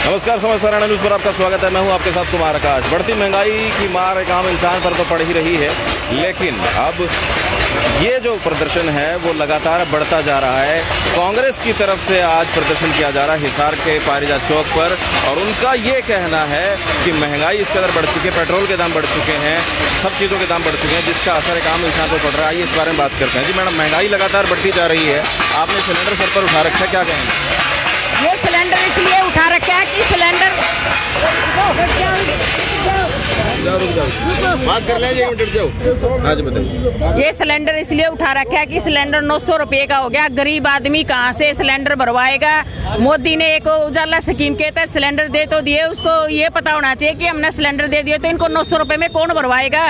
नमस्कार, समाचार हरियाणा न्यूज़ पर आपका स्वागत है। मैं हूं आपके साथ कुमार आकाश। बढ़ती महंगाई की मार एक आम इंसान पर तो पड़ ही रही है, लेकिन अब ये जो प्रदर्शन है वो लगातार बढ़ता जा रहा है। कांग्रेस की तरफ से आज प्रदर्शन किया जा रहा है हिसार के पारिजात चौक पर, और उनका ये कहना है कि महंगाई इस कदर बढ़ चुकी है, पेट्रोल के दाम बढ़ चुके हैं, सब चीज़ों के दाम बढ़ चुके हैं, जिसका असर एक आम इंसान पर पड़ रहा है। इस बारे में बात करते हैं। जी मैडम, महंगाई लगातार बढ़ती जा रही है, आपने सिलेंडर सर पर उठा रखा है, क्या कहेंगे? ये सिलेंडर इसलिए उठा रखा है कि सिलेंडर बात कर लें, आज बताइए। ये सिलेंडर इसलिए उठा रखा है कि सिलेंडर 900 रुपये का हो गया। गरीब आदमी कहाँ से सिलेंडर भरवाएगा? मोदी ने एक उजाला स्कीम के तहत सिलेंडर दे तो दिए, उसको ये पता होना चाहिए कि हमने सिलेंडर दे दिए तो इनको 900 रुपये में कौन भरवाएगा?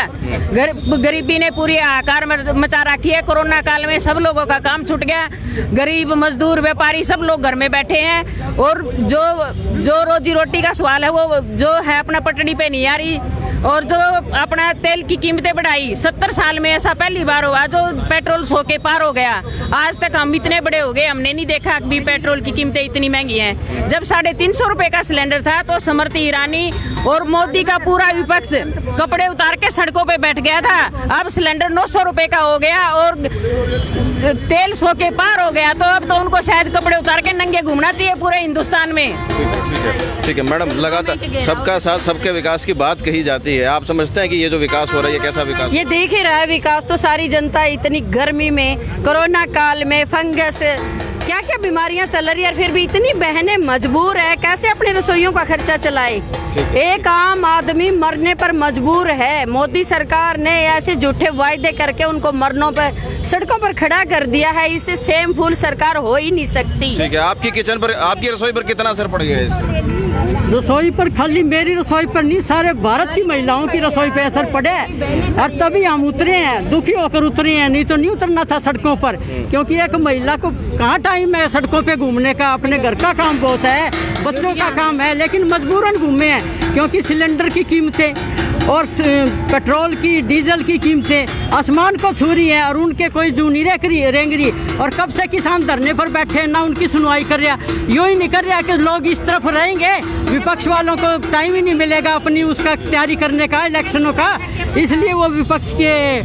गरीबी ने पूरी हाहाकार मचा रखी है। कोरोना काल में सब लोगों का काम छूट गया, गरीब मजदूर व्यापारी सब लोग घर में बैठे हैं, और जो रोजी रोटी का सवाल है वो जो है अपना पटड़ी पे नहीं आ रही। और जो अपना तेल की कीमतें बढ़ाई, 70 साल में ऐसा पहली बार हुआ जो पेट्रोल 100 के पार हो गया। आज तक हम इतने बड़े हो गए, हमने नहीं देखा कि पेट्रोल की कीमतें इतनी महंगी हैं। जब 350 रुपये का सिलेंडर था तो स्मृति ईरानी और मोदी का पूरा विपक्ष कपड़े उतार के सड़कों पे बैठ गया था। अब सिलेंडर 900 रुपये का हो गया और तेल 100 के पार हो गया, तो अब तो उनको शायद कपड़े उतार के नंगे घूमना चाहिए पूरे हिंदुस्तान में। ठीक है मैडम, लगातार सबका साथ सबके विकास की बात कही जाती है। आप समझते हैं कि ये जो विकास हो रहा है ये कैसा विकास? ये देख ही रहा है विकास तो। सारी जनता इतनी गर्मी में, कोरोना काल में, फंगस, क्या क्या बीमारियां चल रही है, फिर भी इतनी बहनें मजबूर है, कैसे अपने रसोइयों का खर्चा चलाए। एक आम आदमी मरने पर मजबूर है। मोदी सरकार ने ऐसे झूठे वायदे करके उनको मरनों पर, सड़कों पर खड़ा कर दिया है। इससे सेम फुल सरकार हो ही नहीं सकती। ठीक है, आपकी किचन पर, आपकी रसोई पर कितना असर पड़ गया है इससे? रसोई पर, खाली मेरी रसोई पर नहीं, सारे भारत की महिलाओं की रसोई पे असर पड़े, और तभी हम उतरे हैं, दुखी होकर उतरे हैं। नहीं तो नहीं उतरना था सड़कों पर, क्योंकि एक महिला को कहाँ टाइम है सड़कों पे घूमने का? अपने घर का काम बहुत है, बच्चों का काम है, लेकिन मजबूरन घूमे हैं क्योंकि सिलेंडर की कीमतें और पेट्रोल की, डीजल की कीमतें आसमान को छू रही है, और उनके कोई जू नहीं रेंग रही। और कब से किसान धरने पर बैठे हैं, ना उनकी सुनवाई कर रहा। यूँ ही नहीं कर रहा कि लोग इस तरफ रहेंगे, विपक्ष वालों को टाइम ही नहीं मिलेगा अपनी उसका तैयारी करने का, इलेक्शनों का, इसलिए वो विपक्ष के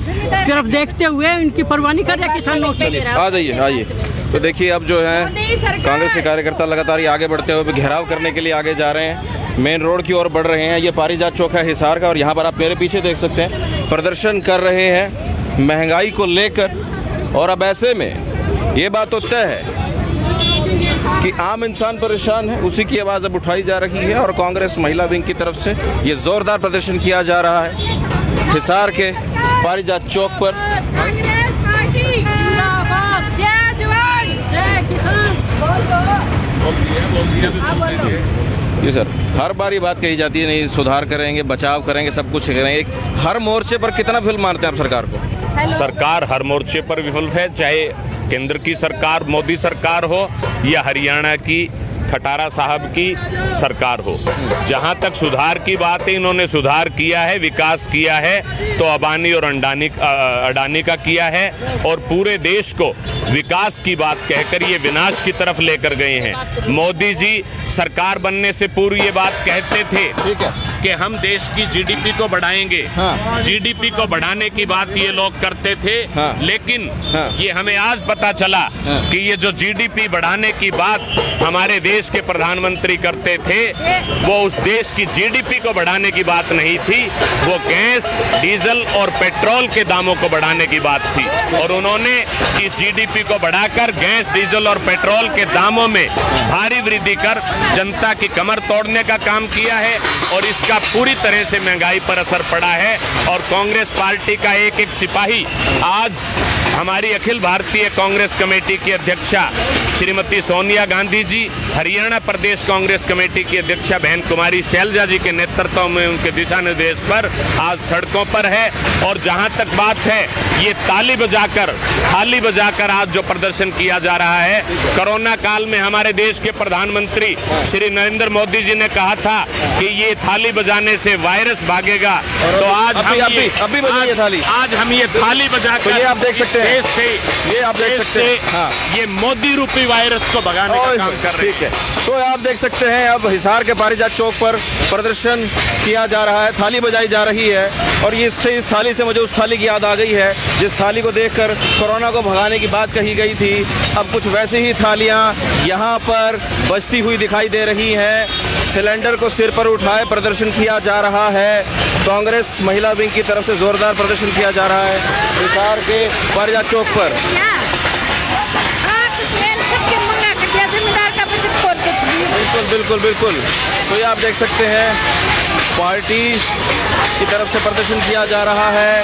तरफ देखते हुए उनकी परवाह नहीं कर रहे किसानों की। आ जाइए, आइए। तो देखिए, अब जो है कांग्रेस के कार्यकर्ता लगातार आगे बढ़ते हुए घेराव करने के लिए आगे जा रहे हैं, मेन रोड की ओर बढ़ रहे हैं। ये पारिजात चौक है हिसार का, और यहाँ पर आप मेरे पीछे देख सकते हैं प्रदर्शन कर रहे हैं महंगाई को लेकर। और अब ऐसे में ये बात तो तय है कि आम इंसान परेशान है, उसी की आवाज़ अब उठाई जा रही है, और कांग्रेस महिला विंग की तरफ से ये जोरदार प्रदर्शन किया जा रहा है हिसार के पारिजात चौक पर। जी सर, हर बार ये बात कही जाती है, नहीं सुधार करेंगे, बचाव करेंगे, सब कुछ करेंगे। हर मोर्चे पर कितना विफल मानते हैं आप सरकार को? सरकार हर मोर्चे पर विफल है, चाहे केंद्र की सरकार मोदी सरकार हो या हरियाणा की खटारा साहब की सरकार हो। जहां तक सुधार की बात है, इन्होंने सुधार किया है, विकास किया है तो अंबानी और अडानी का किया है, और पूरे देश को विकास की बात कहकर ये विनाश की तरफ लेकर गए हैं। मोदी जी सरकार बनने से पूर्व ये बात कहते थे कि हम देश की जीडीपी को बढ़ाएंगे। जीडीपी को बढ़ाने की बात ये लोग करते थे, लेकिन ये हमें आज पता चला कि ये जो जीडीपी बढ़ाने की बात हमारे देश के प्रधानमंत्री करते थे, वो उस देश की जीडीपी को बढ़ाने की बात नहीं थी, वो गैस, डीजल और पेट्रोल के दामों को बढ़ाने की बात थी। और उन्होंने इस जीडीपी को बढ़ाकर गैस, डीजल और पेट्रोल के दामों में भारी वृद्धि कर जनता की कमर तोड़ने का काम किया है, और इसका पूरी तरह से महंगाई पर असर पड़ा है। और कांग्रेस पार्टी का एक एक सिपाही आज हमारी अखिल भारतीय कांग्रेस कमेटी की अध्यक्षा श्रीमती सोनिया गांधी जी, हरियाणा प्रदेश कांग्रेस कमेटी की अध्यक्षा बहन कुमारी शैलजा जी के नेतृत्व में, उनके दिशा निर्देश पर आज सड़कों पर है। और जहां तक बात है, ये थाली बजाकर आज जो प्रदर्शन किया जा रहा है, कोरोना काल में हमारे देश के प्रधानमंत्री श्री नरेंद्र मोदी जी ने कहा था कि ये थाली बजाने से वायरस भागेगा, तो आज हम ये थाली बजाकर, तो ये आप देख सकते हैं देश से ये आप देख सकते हैं। हाँ। ये मोदी रूपी वायरस को भगाने का काम कर रहे हैं। ठीक है, तो आप देख सकते हैं अब हिसार के पारिजात चौक पर प्रदर्शन किया जा रहा है, थाली बजाई जा रही है और ये इससे इस थाली से मुझे उस थाली की याद आ गई है जिस थाली को देखकर कोरोना को भगाने की बात कही गई थी। अब कुछ वैसी ही थालियां यहाँ पर बजती हुई दिखाई दे रही हैं। सिलेंडर को सिर पर उठाए प्रदर्शन किया जा रहा है। कांग्रेस महिला विंग की तरफ से जोरदार प्रदर्शन किया जा रहा है हिसार के पारिजात चौक पर। बिल्कुल बिल्कुल बिल्कुल, तो ये आप देख सकते हैं पार्टी की तरफ से प्रदर्शन किया जा रहा है।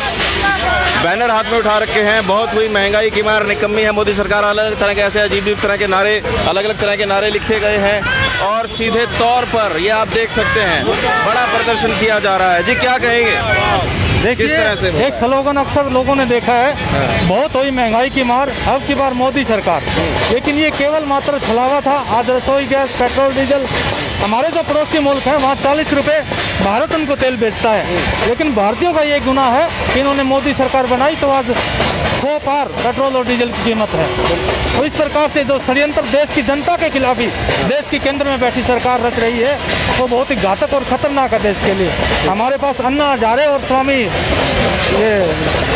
बैनर हाथ में उठा रखे हैं, बहुत हुई महंगाई की मार निकम्मी है मोदी सरकार, अलग अलग तरह के ऐसे अजीब तरह के नारे, अलग अलग तरह के नारे लिखे गए हैं और सीधे तौर पर ये आप देख सकते हैं बड़ा प्रदर्शन किया जा रहा है। जी क्या कहेंगे? देखिए, किस तरह से एक स्लोगन अक्सर लोगों ने देखा है, बहुत हुई महंगाई की मार, अब की बार मोदी सरकार। लेकिन ये केवल मात्र छलावा था। आज रसोई गैस, पेट्रोल, डीजल, हमारे जो पड़ोसी मुल्क हैं वहाँ 40 रुपये भारत उनको तेल बेचता है। लेकिन भारतीयों का ये गुनाह है कि इन्होंने मोदी सरकार बनाई तो आज 100 पार पेट्रोल और डीजल की कीमत है। तो इस प्रकार से जो षड्यंत्र देश की जनता के खिलाफ ही देश के केंद्र में बैठी सरकार रच रही है, वो बहुत ही घातक और खतरनाक है देश के लिए। हमारे पास अन्ना हजारे और स्वामी ये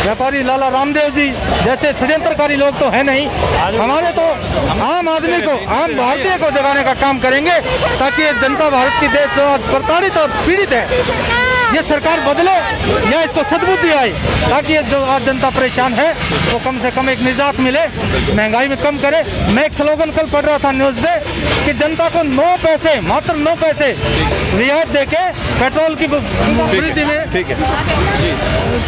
व्यापारी लाला रामदेव जी जैसे षड्यंत्रकारी लोग तो है नहीं। हमारे तो आम आदमी को, आम भारतीय को जगाने का काम करेंगे ताकि ये जनता भारत की देश जो आज प्रताड़ित और पीड़ित है, ये सरकार बदले या इसको सद्बुद्धि आए ताकि ये जो आज जनता परेशान है वो कम से कम एक निजात मिले, महंगाई में कम करे। मैं एक स्लोगन कल पढ़ रहा था न्यूज़ पे कि जनता को 9 पैसे, मात्र 9 पैसे रियायत देके पेट्रोल की वृद्धि में ठीक है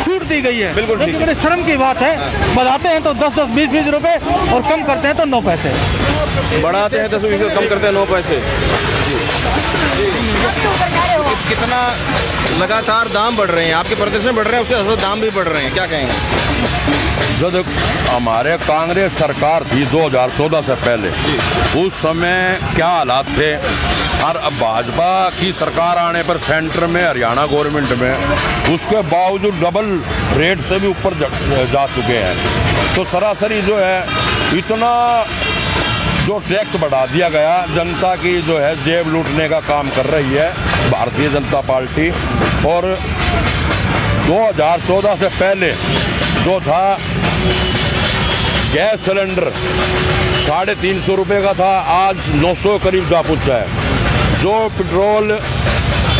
छूट दी गई है। बिल्कुल ठीक है। बड़े शर्म की बात है, बढ़ाते हैं तो 10-10, 20-20 रुपए और कम करते हैं तो 9 पैसे। बढ़ाते हैं 10 रुपये, कम करते हैं 9 पैसे। कितना लगातार दाम बढ़ रहे हैं, आपके प्रदर्शन बढ़ रहे हैं, उससे ज़्यादा दाम भी बढ़ रहे हैं, क्या कहेंगे? जब हमारे कांग्रेस सरकार थी 2014 से पहले, उस समय क्या हालात थे, और अब भाजपा की सरकार आने पर सेंटर में, हरियाणा गवर्नमेंट में, उसके बावजूद डबल रेट से भी ऊपर जा चुके हैं। तो सरासरी जो है इतना जो टैक्स बढ़ा दिया गया, जनता की जो है जेब लूटने का काम कर रही है भारतीय जनता पार्टी। और 2014 से पहले जो था गैस सिलेंडर 350 रुपये का था, आज 900 करीब जा पहुँचा है। जो पेट्रोल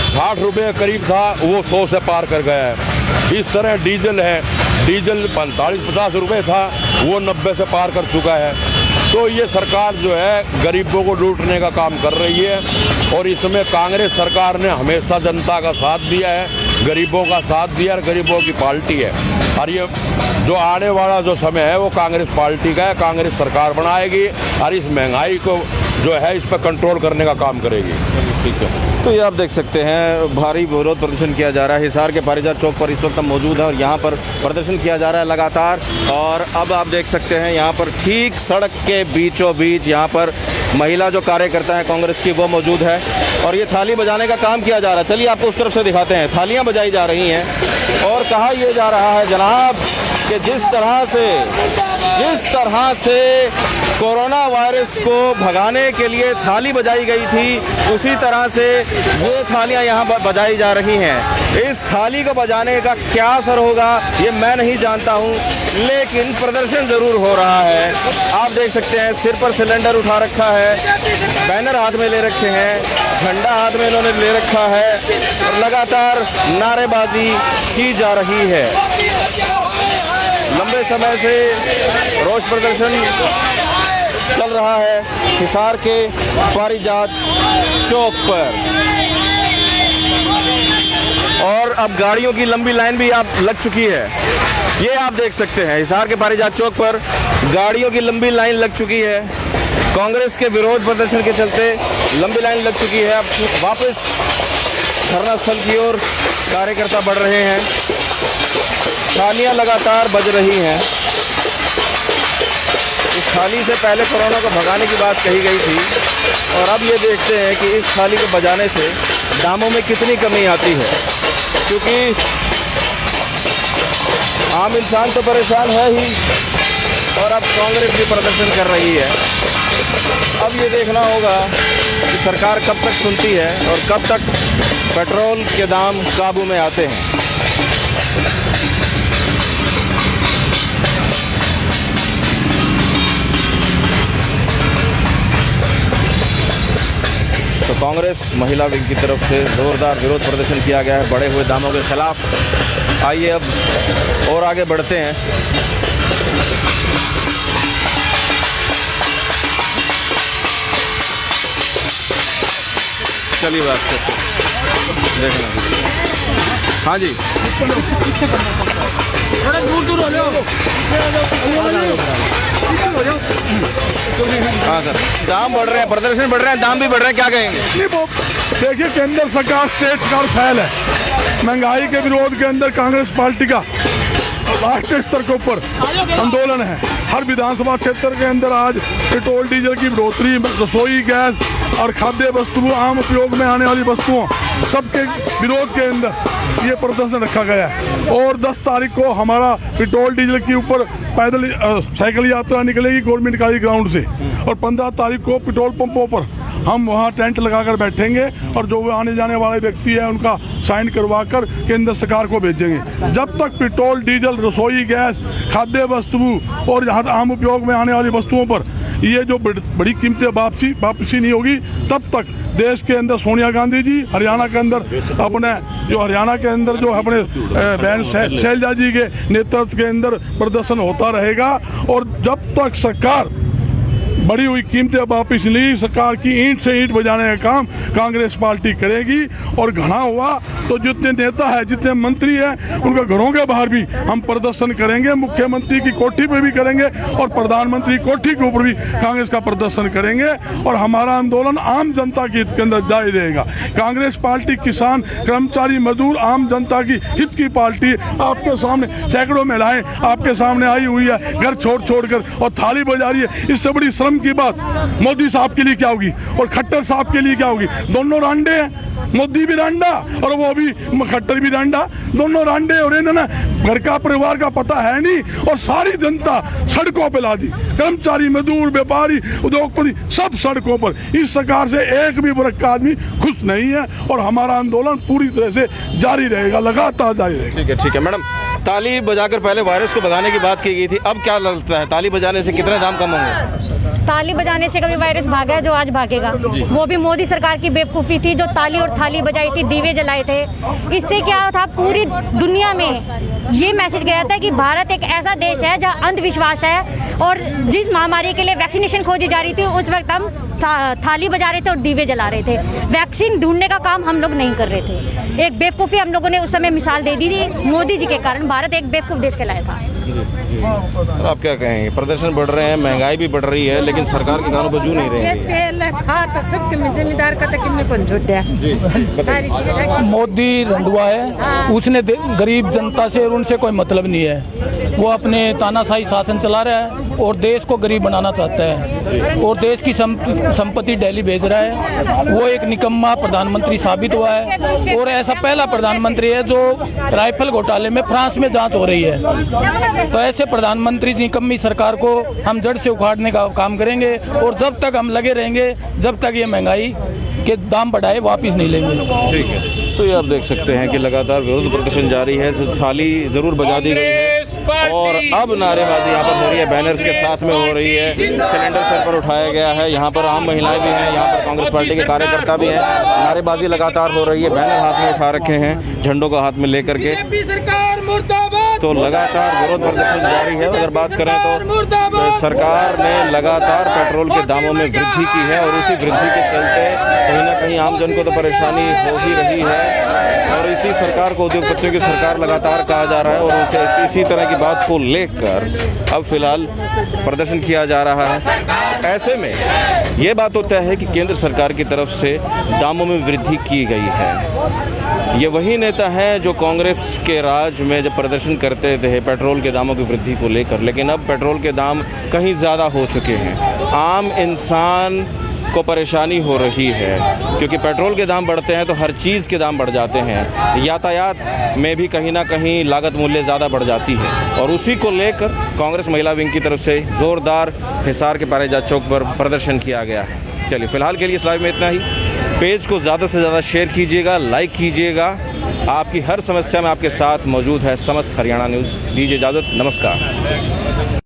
60 रुपये करीब था वो 100 से पार कर गया है। इस तरह डीजल है, डीजल 45-50 रुपये था वो 90 से पार कर चुका है। तो ये सरकार जो है गरीबों को लूटने का काम कर रही है और इसमें कांग्रेस सरकार ने हमेशा जनता का साथ दिया है, गरीबों का साथ दिया, और गरीबों की पार्टी है। और ये जो आने वाला जो समय है वो कांग्रेस पार्टी का है, कांग्रेस सरकार बनाएगी और इस महंगाई को जो है इस पर कंट्रोल करने का काम करेगी। ठीक है, तो ये आप देख सकते हैं भारी विरोध प्रदर्शन किया जा रहा है हिसार के पारिजात चौक पर। इस वक्त हम मौजूद हैं और यहाँ पर प्रदर्शन किया जा रहा है लगातार। और अब आप देख सकते हैं यहाँ पर ठीक सड़क के बीचों बीच यहाँ पर महिला जो कार्यकर्ता है कांग्रेस की वो मौजूद है और ये थाली बजाने का काम किया जा रहा है। चलिए आपको उस तरफ से दिखाते हैं, थालियाँ बजाई जा रही हैं और कहा यह जा रहा है जनाब कि जिस तरह से कोरोना वायरस को भगाने के लिए थाली बजाई गई थी, उसी तरह से ये थालियां यहाँ बजाई जा रही हैं। इस थाली को बजाने का क्या असर होगा ये मैं नहीं जानता हूँ, लेकिन प्रदर्शन ज़रूर हो रहा है। आप देख सकते हैं सिर पर सिलेंडर उठा रखा है, बैनर हाथ में ले रखे हैं, झंडा हाथ में इन्होंने ले रखा है और लगातार नारेबाजी की जा रही है। लंबे समय से रोष प्रदर्शन चल रहा है हिसार के पारिजात चौक पर और अब गाड़ियों की लंबी लाइन भी आप लग चुकी है। ये आप देख सकते हैं हिसार के पारिजात चौक पर गाड़ियों की लंबी लाइन लग चुकी है। कांग्रेस के विरोध प्रदर्शन के चलते लंबी लाइन लग चुकी है। अब वापस धरना स्थल की ओर कार्यकर्ता बढ़ रहे हैं, थालियां लगातार बज रही हैं। इस थाली से पहले कोरोना को भगाने की बात कही गई थी और अब ये देखते हैं कि इस थाली को बजाने से दामों में कितनी कमी आती है, क्योंकि आम इंसान तो परेशान है ही, और अब कांग्रेस भी प्रदर्शन कर रही है। अब ये देखना होगा कि सरकार कब तक सुनती है और कब तक पेट्रोल के दाम काबू में आते हैं। तो कांग्रेस महिला विंग की तरफ से जोरदार विरोध प्रदर्शन किया गया है बढ़े हुए दामों के खिलाफ। आइए अब और आगे बढ़ते हैं। चलिए बात करते हैं, देखना। हाँ जी, हाँ सर, दाम बढ़ रहे हैं, प्रदर्शन बढ़ रहे हैं, दाम भी बढ़ रहे हैं, क्या कहेंगे? देखिए, केंद्र सरकार स्टेट सरकार फैल है। महंगाई के विरोध के अंदर कांग्रेस पार्टी का राष्ट्रीय स्तर के ऊपर आंदोलन है। हर विधानसभा क्षेत्र के अंदर आज पेट्रोल डीजल की बढ़ोतरी, रसोई गैस और खाद्य वस्तुओं, आम उपयोग में आने वाली वस्तुओं सबके विरोध के अंदर ये प्रदर्शन रखा गया है। और 10 तारीख को हमारा पेट्रोल डीजल के ऊपर पैदल साइकिल यात्रा निकलेगी गवर्नमेंट काली ग्राउंड से, और 15 तारीख को पेट्रोल पंपों पर हम वहाँ टेंट लगाकर बैठेंगे और जो आने जाने वाले व्यक्ति है उनका साइन करवा कर केंद्र सरकार को भेजेंगे। जब तक पेट्रोल डीजल, रसोई गैस, खाद्य वस्तुओं और यहाँ आम उपयोग में आने वाली वस्तुओं पर ये जो बड़ी कीमतें वापसी नहीं होगी, तब तक देश के अंदर सोनिया गांधी जी, हरियाणा के अंदर हरियाणा के अंदर जो अपने बहन शैलजा जी के नेतृत्व के अंदर प्रदर्शन होता रहेगा। और जब तक सरकार बढ़ी हुई कीमतें वापस ली, सरकार की ईंट से ईंट बजाने का काम कांग्रेस पार्टी करेगी। और घना हुआ तो जितने नेता है, जितने मंत्री हैं, उनके घरों के बाहर भी हम प्रदर्शन करेंगे। मुख्यमंत्री की कोठी पे भी करेंगे और प्रधानमंत्री कोठी के ऊपर भी कांग्रेस का प्रदर्शन करेंगे। और हमारा आंदोलन आम जनता के हित के अंदर जारी रहेगा। कांग्रेस पार्टी किसान, कर्मचारी, मजदूर, आम जनता की हित की पार्टी। आपके सामने सैकड़ों महिलाएं आपके सामने आई हुई है, घर छोड़ कर और थाली बजा रही है। इससे बड़ी शर्म की बात मोदी साहब के लिए क्या होगी और खट्टर साहब के लिए क्या होगी? दोनों रांडे हैं, मोदी भी रांडा और वो भी खट्टर भी रांडा, दोनों रांडे। और इन्होंने घर का परिवार का पता है नहीं और सारी जनता सड़कों पे ला दी। कर्मचारी, मजदूर, व्यापारी, उद्योगपति सब सड़कों पर। इस सरकार से एक भी वर्ग का आदमी खुश नहीं है और हमारा आंदोलन पूरी तरह से जारी रहेगा, लगातार जारी रहेगा। ठीक है मैडम, ताली बजाकर पहले वायरस को भगाने की बात की गई थी, अब क्या लगता है ताली बजाने से कितने दाम कम होंगे? ताली बजाने से कभी वायरस भागा है जो आज भागेगा? वो भी मोदी सरकार की बेवकूफ़ी थी जो ताली और थाली बजाई थी, दीवे जलाए थे। इससे क्या था, पूरी दुनिया में ये मैसेज गया था कि भारत एक ऐसा देश है जहाँ अंधविश्वास है। और जिस महामारी के लिए वैक्सीनेशन खोजी जा रही थी, उस वक्त हम थाली बजा रहे थे और दीवे जला रहे थे। वैक्सीन ढूंढने का काम हम लोग नहीं कर रहे थे। एक बेवकूफ़ी हम लोगों ने उस समय मिसाल दे दी थी। मोदी जी के कारण भारत एक बेवकूफ़ देश कहलाया था। तो आप क्या कहेंगे? प्रदर्शन बढ़ रहे हैं, महंगाई भी बढ़ रही है, लेकिन सरकार के कानों पर जू नहीं रहे। मोदी रंडुआ है, उसने गरीब जनता से और उनसे कोई मतलब नहीं है। वो अपने तानाशाही शासन चला रहा है और देश को गरीब बनाना चाहता है और देश की संपत्ति दिल्ली भेज रहा है। वो एक निकम्मा प्रधानमंत्री साबित हुआ है और ऐसा पहला प्रधानमंत्री है जो राइफल घोटाले में फ्रांस में जांच हो रही है। तो ऐसे प्रधानमंत्री निकम्मी सरकार को हम जड़ से उखाड़ने का काम करेंगे और जब तक हम लगे रहेंगे, जब तक ये महंगाई के दाम बढ़ाए वापस नहीं लेंगे। ठीक है, तो ये आप देख सकते हैं कि लगातार विरोध प्रदर्शन जारी है। तो थाली जरूर बजा दी गई है और अब नारेबाजी यहाँ पर हो रही है, बैनर्स के साथ में हो रही है। सिलेंडर सर पर उठाया गया है, यहाँ पर आम महिलाएं भी हैं, यहाँ पर कांग्रेस पार्टी के कार्यकर्ता भी हैं। नारेबाजी लगातार हो रही है, बैनर हाथ में उठा रखे हैं, झंडों को हाथ में लेकर के। तो लगातार विरोध प्रदर्शन जारी है। अगर बात करें तो सरकार ने लगातार पेट्रोल के दामों में वृद्धि की है और उसी वृद्धि के चलते कहीं ना कहीं आम जन को तो परेशानी हो ही रही है। और इसी सरकार को, उद्योगपतियों की सरकार लगातार कहा जा रहा है और उनसे इसी तरह की बात को लेकर अब फिलहाल प्रदर्शन किया जा रहा है। ऐसे में ये बात होता है कि केंद्र सरकार की तरफ से दामों में वृद्धि की गई है। ये वही नेता हैं जो कांग्रेस के राज में जब प्रदर्शन करते थे पेट्रोल के दामों की वृद्धि को लेकर, लेकिन अब पेट्रोल के दाम कहीं ज़्यादा हो चुके हैं। आम इंसान को परेशानी हो रही है, क्योंकि पेट्रोल के दाम बढ़ते हैं तो हर चीज़ के दाम बढ़ जाते हैं। यातायात में भी कहीं ना कहीं लागत मूल्य ज़्यादा बढ़ जाती है, और उसी को लेकर कांग्रेस महिला विंग की तरफ से ज़ोरदार हिसार के पारिजात चौक पर प्रदर्शन किया गया है। चलिए फिलहाल के लिए इस लाइव में इतना ही। पेज को ज़्यादा से ज़्यादा शेयर कीजिएगा, लाइक कीजिएगा। आपकी हर समस्या में आपके साथ मौजूद है समस्त हरियाणा न्यूज़। दीजिए इजाज़त, नमस्कार।